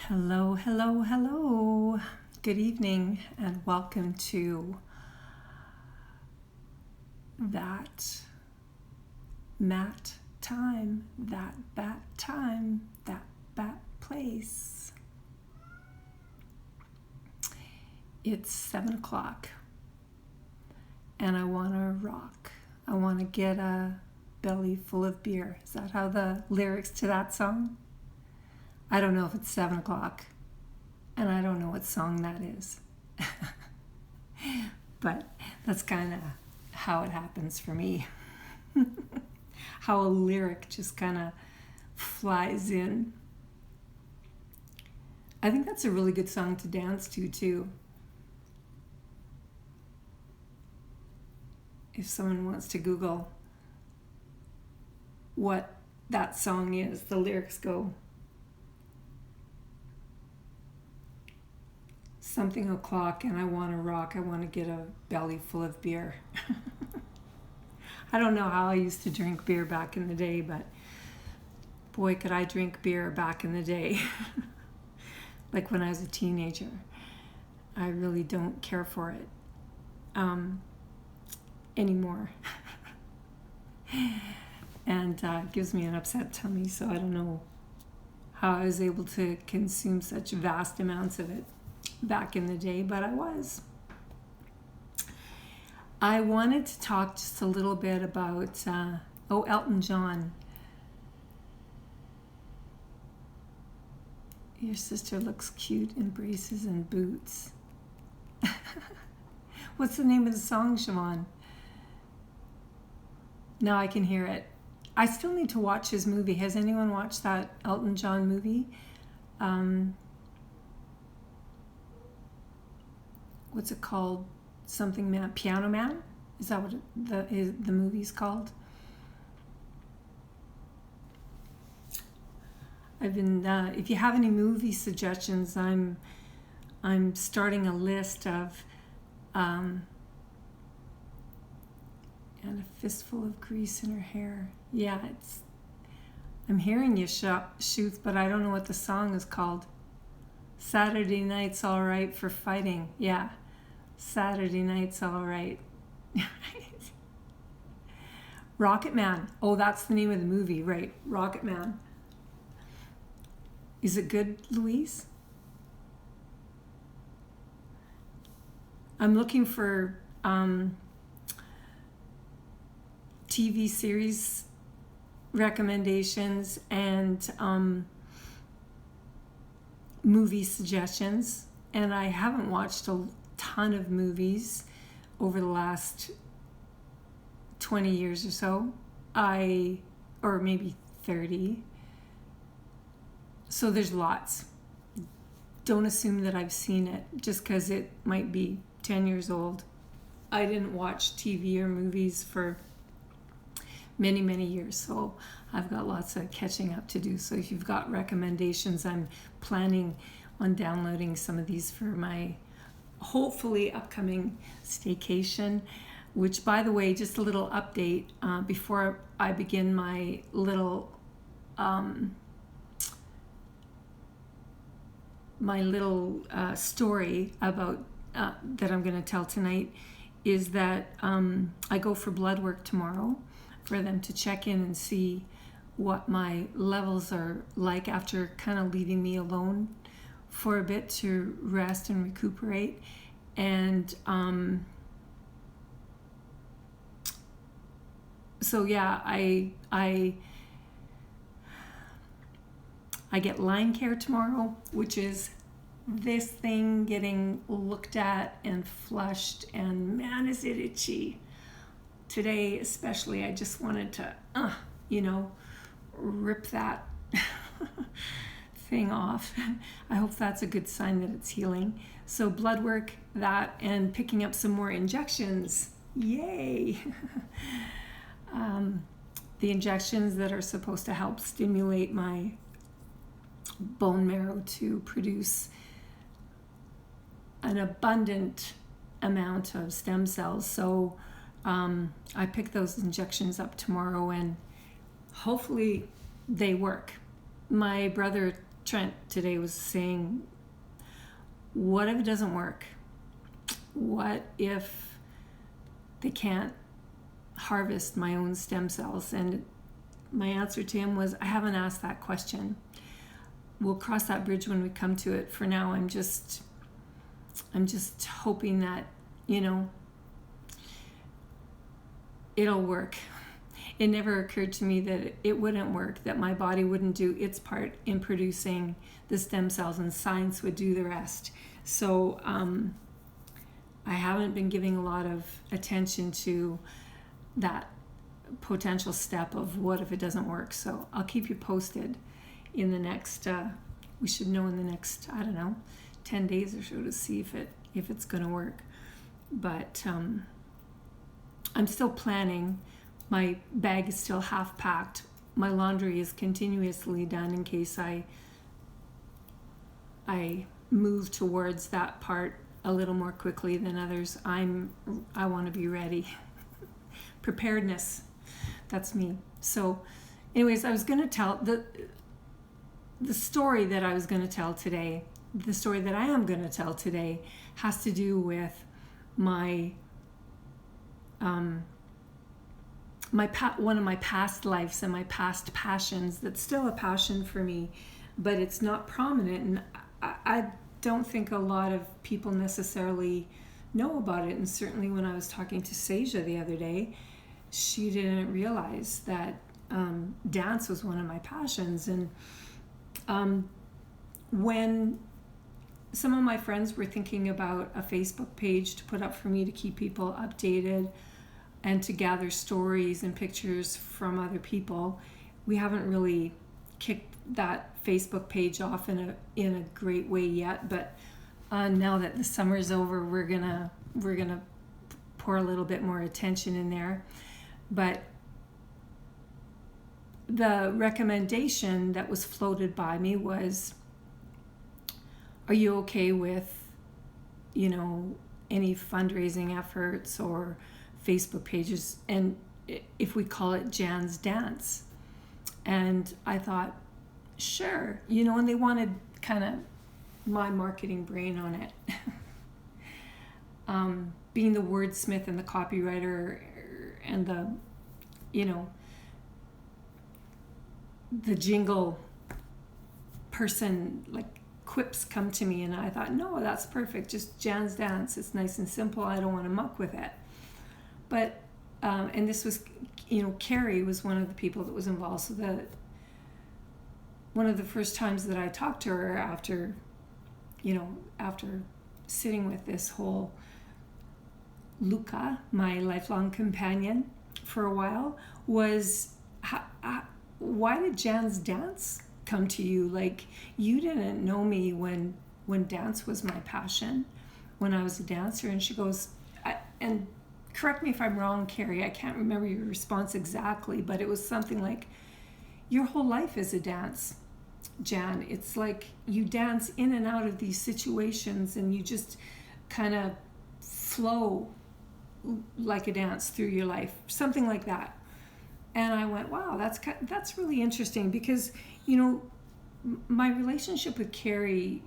Hello, hello, hello. Good evening and welcome to that mat time, that bat time, that bat place. It's 7 o'clock and I want to rock. I want to get a belly full of beer. Is that how the lyrics to that song? I don't know if it's 7 o'clock, and I don't know what song that is. But that's kind of how it happens for me. How a lyric just kind of flies in. I think that's a really good song to dance to, too. If someone wants to Google what that song is, the lyrics go something o'clock and I want to rock. I want to get a belly full of beer. I don't know how I used to drink beer back in the day, but boy, could I drink beer back in the day. Like when I was a teenager. I really don't care for it anymore. And it gives me an upset tummy, so I don't know how I was able to consume such vast amounts of it back in the day, but I was. I wanted to talk just a little bit about Elton John. Your sister looks cute in braces and boots. What's the name of the song, Siobhan? Now I can hear it. I still need to watch his movie. Has anyone watched that Elton John movie? What's it called? Something Man, Piano Man? Is that what the movie's called? I've been. If you have any movie suggestions, I'm starting a list of. And a fistful of grease in her hair. Yeah, I'm hearing you, Shoots, but I don't know what the song is called. Saturday Night's All Right for Fighting. Yeah, Saturday Night's All Right. Rocket Man. Oh, that's the name of the movie, right? Rocket Man. Is it good, Louise? I'm looking for TV series recommendations and movie suggestions, and I haven't watched a ton of movies over the last 20 years or so, or maybe 30. So there's lots. Don't assume that I've seen it just because it might be 10 years old. I didn't watch TV or movies for many, many years, so I've got lots of catching up to do. So if you've got recommendations, I'm planning on downloading some of these for my hopefully upcoming staycation, which, by the way, just a little update before I begin my little story about that I'm going to tell tonight is that I go for blood work tomorrow for them to check in and see what my levels are like after kind of leaving me alone for a bit to rest and recuperate. And so yeah, I get line care tomorrow, which is this thing getting looked at and flushed, and man, is it itchy. Today especially, I just wanted to, rip that thing off. I hope that's a good sign that it's healing. So blood work, that, and picking up some more injections. Yay! The injections that are supposed to help stimulate my bone marrow to produce an abundant amount of stem cells. So I pick those injections up tomorrow and hopefully they work. My brother Trent today was saying, what if it doesn't work? What if they can't harvest my own stem cells? And my answer to him was, I haven't asked that question. We'll cross that bridge when we come to it. For now, I'm just hoping that, it'll work. It never occurred to me that it wouldn't work, that my body wouldn't do its part in producing the stem cells and science would do the rest. So I haven't been giving a lot of attention to that potential step of what if it doesn't work. So I'll keep you posted in the next, we should know in the next, 10 days or so to see if it's going to work. But I'm still planning. My bag is still half packed. My laundry is continuously done in case I move towards that part a little more quickly than others. I want to be ready. Preparedness. That's me. So anyways, I was going to tell the story that I was going to tell today. The story that I am going to tell today has to do with my one of my past lives and my past passions. That's still a passion for me, but it's not prominent, and I don't think a lot of people necessarily know about it. And certainly when I was talking to Seja the other day, she didn't realize that dance was one of my passions. And when some of my friends were thinking about a Facebook page to put up for me to keep people updated and to gather stories and pictures from other people, we haven't really kicked that Facebook page off in a great way yet. But now that the summer's over, we're gonna pour a little bit more attention in there. But the recommendation that was floated by me was, are you okay with, any fundraising efforts or Facebook pages, and if we call it Jan's Dance? And I thought, sure, and they wanted kind of my marketing brain on it. Being the wordsmith and the copywriter and the jingle person, like quips come to me, and I thought, no, that's perfect, just Jan's Dance. It's nice and simple. I don't want to muck with it. But and this was, Carrie was one of the people that was involved. So one of the first times that I talked to her after sitting with this whole Luca, my lifelong companion, for a while, was, why did Jan's Dance come to you? Like, you didn't know me when dance was my passion, when I was a dancer. And she goes, and correct me if I'm wrong, Carrie, I can't remember your response exactly, but it was something like, your whole life is a dance, Jan. It's like you dance in and out of these situations, and you just kind of flow like a dance through your life, something like that. And I went, wow, that's really interesting, because my relationship with Carrie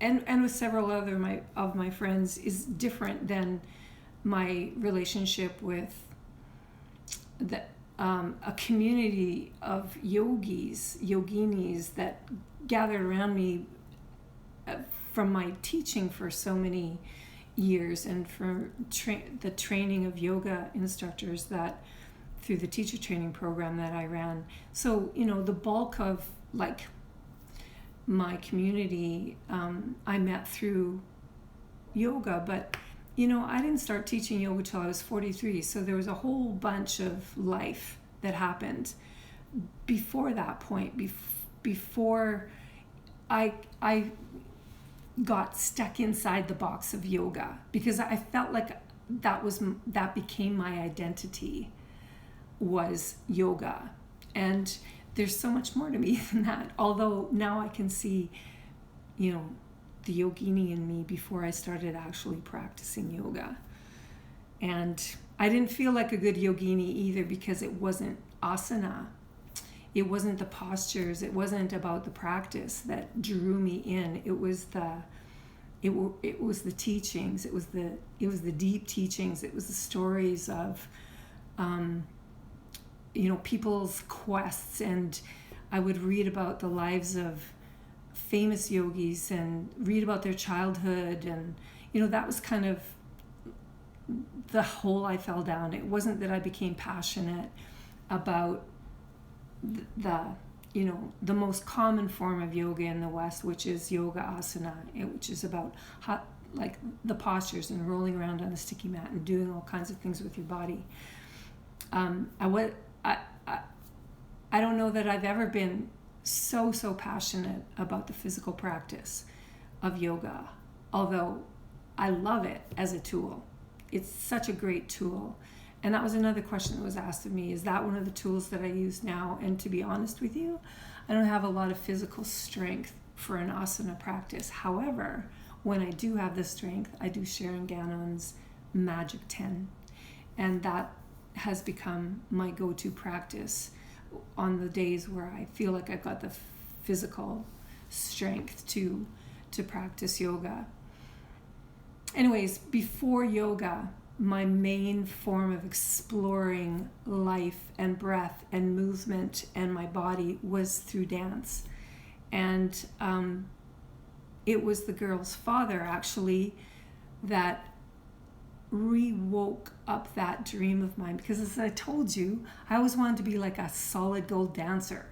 and with several other of my friends is different than my relationship with a community of yoginis that gathered around me from my teaching for so many years, and for the training of yoga instructors that through the teacher training program that I ran. So the bulk of my community I met through yoga, but I didn't start teaching yoga till I was 43, so there was a whole bunch of life that happened before that point, before I got stuck inside the box of yoga, because I felt like that became my identity, was yoga. And there's so much more to me than that, although now I can see the yogini in me before I started actually practicing yoga. And I didn't feel like a good yogini either, because it wasn't asana. it wasn't the postures, it wasn't about the practice that drew me in. It was the teachings, it was the deep teachings, it was the stories of people's quests. And I would read about the lives of famous yogis and read about their childhood, and that was kind of the hole I fell down. It wasn't that I became passionate about the most common form of yoga in the West, which is yoga asana, which is about like the postures and rolling around on a sticky mat and doing all kinds of things with your body. I don't know that I've ever been so passionate about the physical practice of yoga, although I love it as a tool. It's such a great tool. And that was another question that was asked of me. Is that one of the tools that I use now? And to be honest with you, I don't have a lot of physical strength for an asana practice. However, when I do have the strength, I do Sharon Gannon's Magic 10. And that has become my go-to practice on the days where I feel like I've got the physical strength to practice yoga. Anyways, before yoga, my main form of exploring life and breath and movement and my body was through dance. And it was the girl's father, actually, that re-woke up that dream of mine, because as I told you, I always wanted to be like a solid gold dancer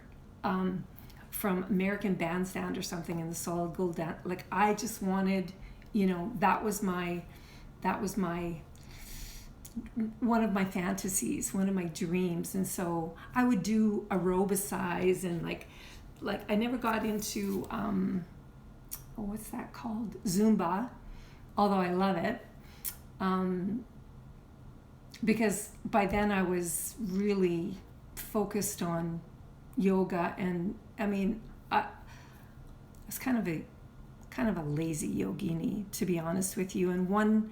from American Bandstand or something in the solid gold dance. Like I just wanted, that was my one of my fantasies, one of my dreams. And so I would do aerobicize and like I never got into what's that called, Zumba, although I love it. Because by then I was really focused on yoga, and I mean, I was kind of a lazy yogini, to be honest with you. And one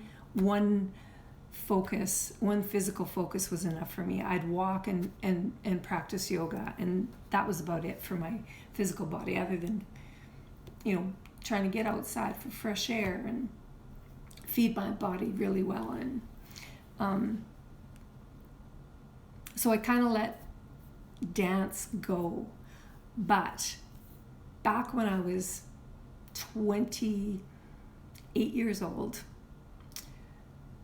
physical focus was enough for me. I'd walk and practice yoga, and that was about it for my physical body, other than, trying to get outside for fresh air and feed my body really well. And so I kind of let dance go. But back when I was 28 years old,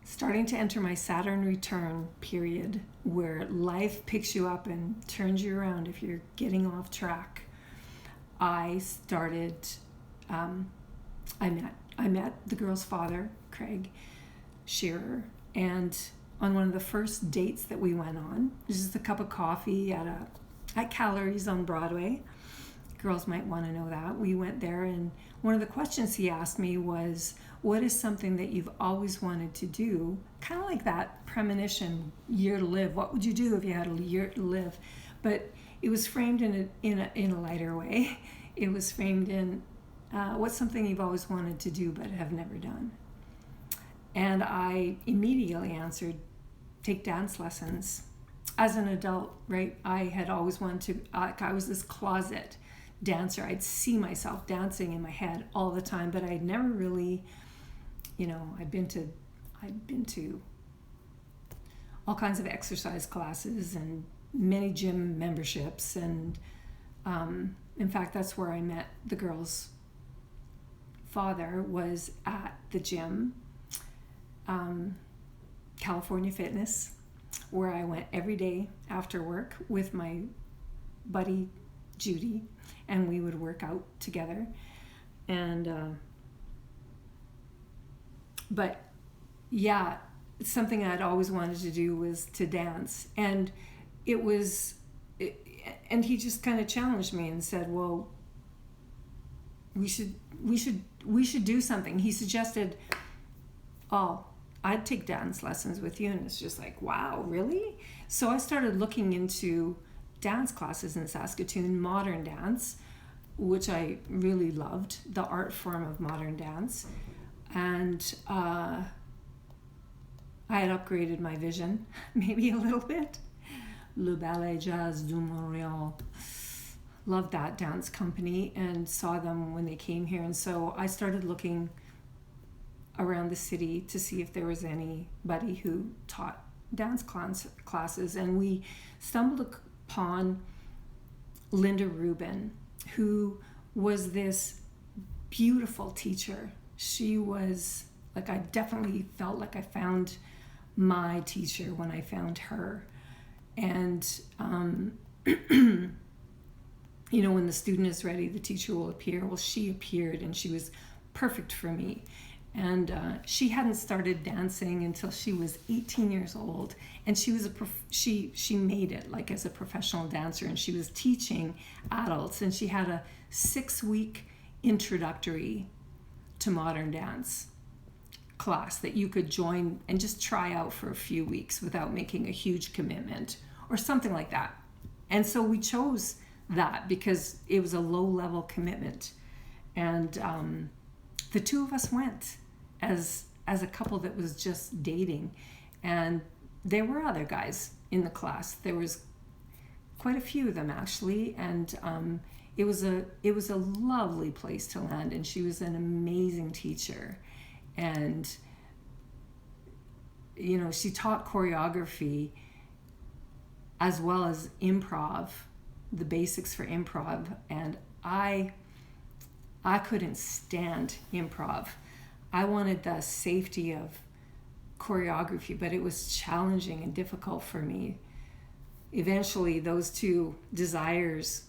starting to enter my Saturn return period, where life picks you up and turns you around if you're getting off track, I started, I met the girl's father, Craig Shearer, and on one of the first dates that we went on, just a cup of coffee at Calories on Broadway. Girls might want to know that. We went there, and one of the questions he asked me was, what is something that you've always wanted to do? Kind of like that premonition, year to live. What would you do if you had a year to live? But it was framed in a lighter way. It was framed in what's something you've always wanted to do but have never done? And I immediately answered, take dance lessons. As an adult, right? I had always wanted to, I was this closet dancer. I'd see myself dancing in my head all the time, but I'd never really, I'd been to all kinds of exercise classes and many gym memberships. And in fact, that's where I met the girl's father, was at the gym, California Fitness, where I went every day after work with my buddy Judy, and we would work out together. And but yeah, something I'd always wanted to do was to dance. And and he just kind of challenged me and said, well, we should do something. He suggested, I'd take dance lessons with you. And it's just like, wow, really? So I started looking into dance classes in Saskatoon, modern dance, which I really loved, the art form of modern dance. And I had upgraded my vision maybe a little bit, Le Ballet Jazz du Montréal. Loved that dance company and saw them when they came here. And so I started looking around the city to see if there was anybody who taught dance classes. And we stumbled upon Linda Rubin, who was this beautiful teacher. She was like, I definitely felt like I found my teacher when I found her. And you know, when the student is ready, the teacher will appear. Well, she appeared and she was perfect for me. And she hadn't started dancing until she was 18 years old. And she was she made it like as a professional dancer, and she was teaching adults. And she had a 6-week introductory to modern dance class that you could join and just try out for a few weeks without making a huge commitment or something like that. And so we chose that because it was a low-level commitment. And the two of us went as a couple that was just dating. And there were other guys in the class. There was quite a few of them, actually. And it was a lovely place to land. And she was an amazing teacher. And, you know, she taught choreography as well as improv, the basics for improv. And I couldn't stand improv. I wanted the safety of choreography, but it was challenging and difficult for me. Eventually, those two desires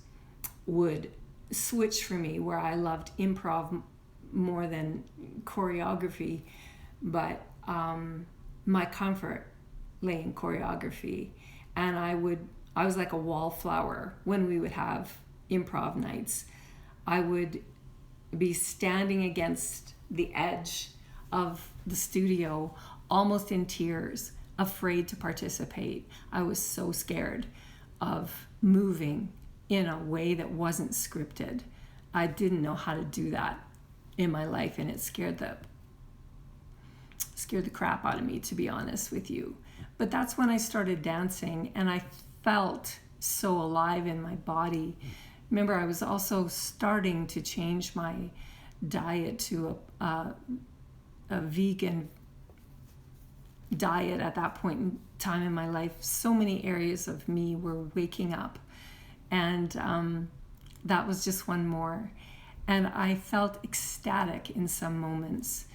would switch for me, where I loved improv more than choreography, but my comfort lay in choreography. And I was like a wallflower when we would have improv nights. I would be standing against the edge of the studio, almost in tears, afraid to participate. I was so scared of moving in a way that wasn't scripted. I didn't know how to do that in my life, and it scared the crap out of me, to be honest with you. But that's when I started dancing, and I felt so alive in my body. Remember, I was also starting to change my diet to a vegan diet at that point in time in my life. So many areas of me were waking up, and that was just one more. And I felt ecstatic in some moments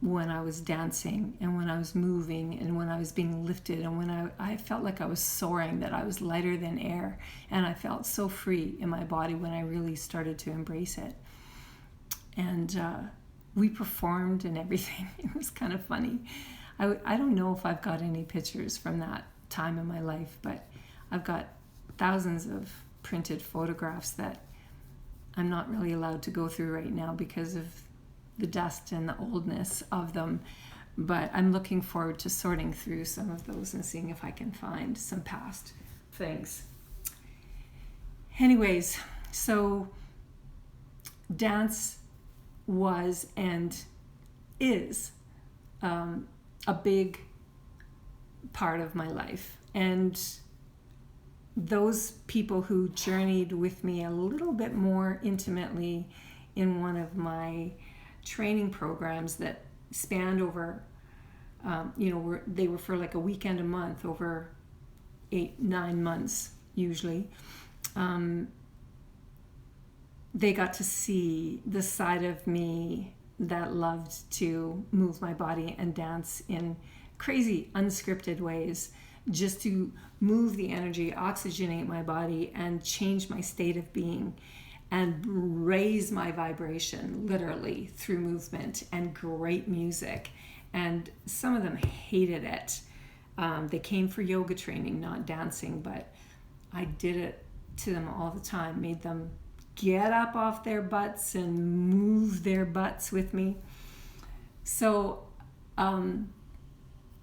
when I was dancing and when I was moving and when I was being lifted and when I felt like I was soaring, that I was lighter than air, and I felt so free in my body when I really started to embrace it. And we performed and everything. It was kind of funny. I don't know if I've got any pictures from that time in my life, but I've got thousands of printed photographs that I'm not really allowed to go through right now because of the dust and the oldness of them. But I'm looking forward to sorting through some of those and seeing if I can find some past things. Anyways, so dance was and is a big part of my life. And those people who journeyed with me a little bit more intimately in one of my training programs that spanned over, they were for like a weekend a month, over 8-9 months usually. They got to see the side of me that loved to move my body and dance in crazy, unscripted ways, just to move the energy, oxygenate my body, and change my state of being, and raise my vibration, literally, through movement and great music. And some of them hated it. They came for yoga training, not dancing, but I did it to them all the time, made them get up off their butts and move their butts with me. So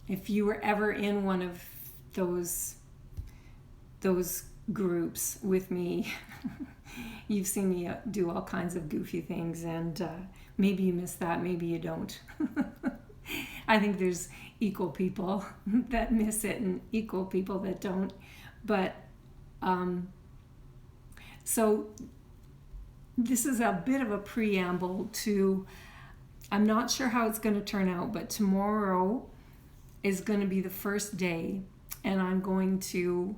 if you were ever in one of those groups with me, you've seen me do all kinds of goofy things, and maybe you missed that, maybe you don't. I think there's equal people that miss it and equal people that don't. But so this is a bit of a preamble to, I'm not sure how it's going to turn out, but tomorrow is going to be the first day, and I'm going to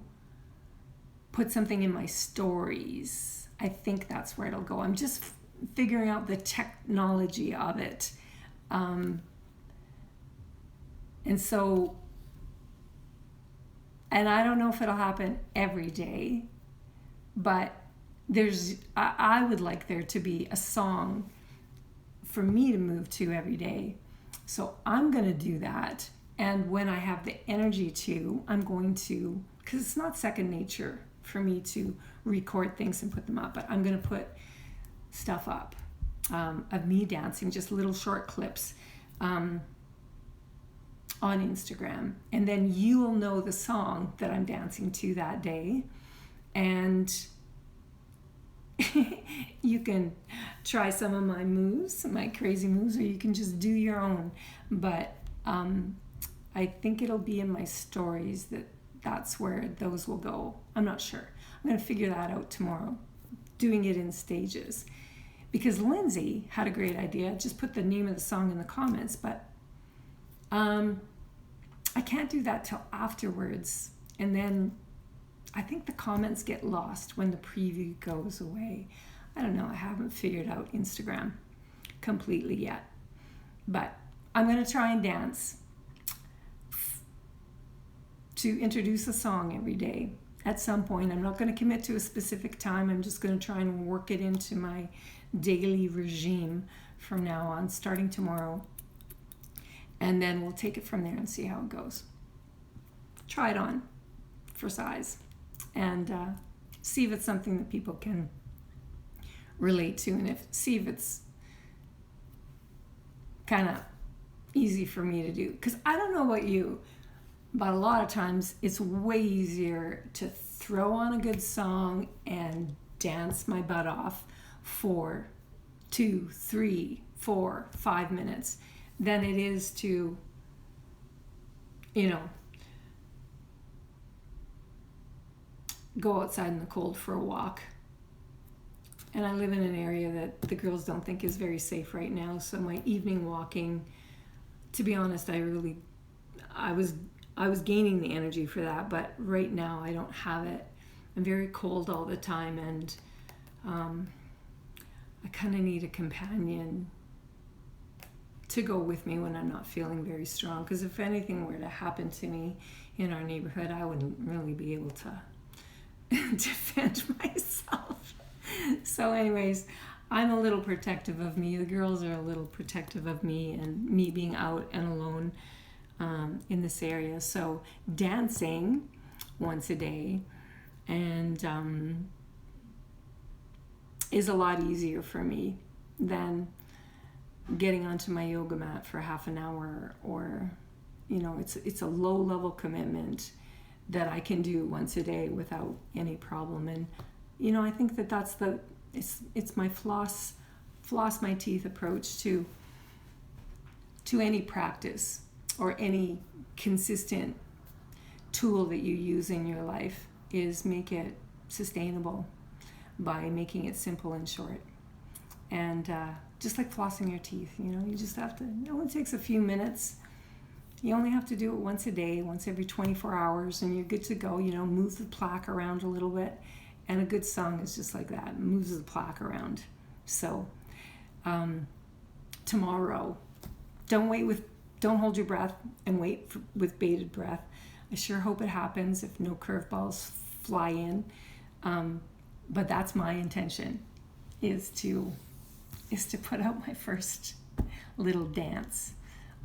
put something in my stories. I think that's where it'll go. I'm just figuring out the technology of it. And so, and I don't know if it'll happen every day, but I would like there to be a song for me to move to every day. So I'm going to do that. And when I have the energy to, I'm going to, because it's not second nature for me to record things and put them up, but I'm going to put stuff up of me dancing, just little short clips on Instagram. And then you will know the song that I'm dancing to that day. And you can try some of my moves, my crazy moves, or you can just do your own. But I think it'll be in my stories that's where those will go. I'm not sure. I'm going to figure that out tomorrow, doing it in stages. Because Lindsay had a great idea. Just put the name of the song in the comments, but I can't do that till afterwards. And then I think the comments get lost when the preview goes away. I don't know. I haven't figured out Instagram completely yet. But I'm going to try and dance to introduce a song every day at some point. I'm not going to commit to a specific time. I'm just going to try and work it into my daily regime from now on, starting tomorrow. And then we'll take it from there and see how it goes. Try it on for size. And see if it's something that people can relate to, and see if it's kind of easy for me to do. Because I don't know about you, but a lot of times it's way easier to throw on a good song and dance my butt off for 2, 3, 4, 5 minutes than it is to, go outside in the cold for a walk. And I live in an area that the girls don't think is very safe right now. So my evening walking, to be honest, I was gaining the energy for that, but right now I don't have it. I'm very cold all the time, and I kind of need a companion to go with me when I'm not feeling very strong. Because if anything were to happen to me in our neighborhood, I wouldn't really be able to defend myself. So anyways, I'm a little protective of me. The girls are a little protective of me and me being out and alone in this area. So dancing once a day and is a lot easier for me than getting onto my yoga mat for half an hour, or it's a low level commitment that I can do once a day without any problem. And I think that's it's my floss my teeth approach to any practice or any consistent tool that you use in your life, is make it sustainable by making it simple and short. And just like flossing your teeth, you just have to, it only takes a few minutes. You only have to do it once a day, once every 24 hours, and you're good to go. Move the plaque around a little bit. And a good song is just like that, it moves the plaque around. So tomorrow, don't hold your breath and wait with bated breath. I sure hope it happens if no curveballs fly in. But that's my intention, is to put out my first little dance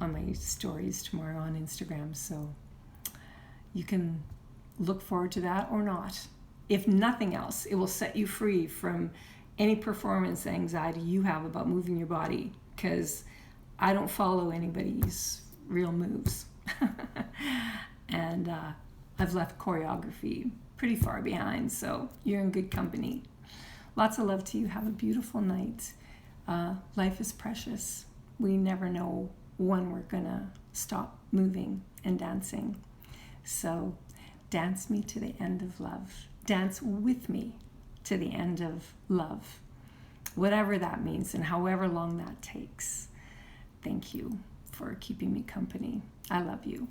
on my stories tomorrow on Instagram. So you can look forward to that or not. If nothing else, it will set you free from any performance anxiety you have about moving your body, because I don't follow anybody's real moves. And I've left choreography pretty far behind, so you're in good company. Lots of love to you. Have a beautiful night. Life is precious. We never know when we're going to stop moving and dancing. So dance me to the end of love. Dance with me to the end of love. Whatever that means and however long that takes. Thank you for keeping me company. I love you.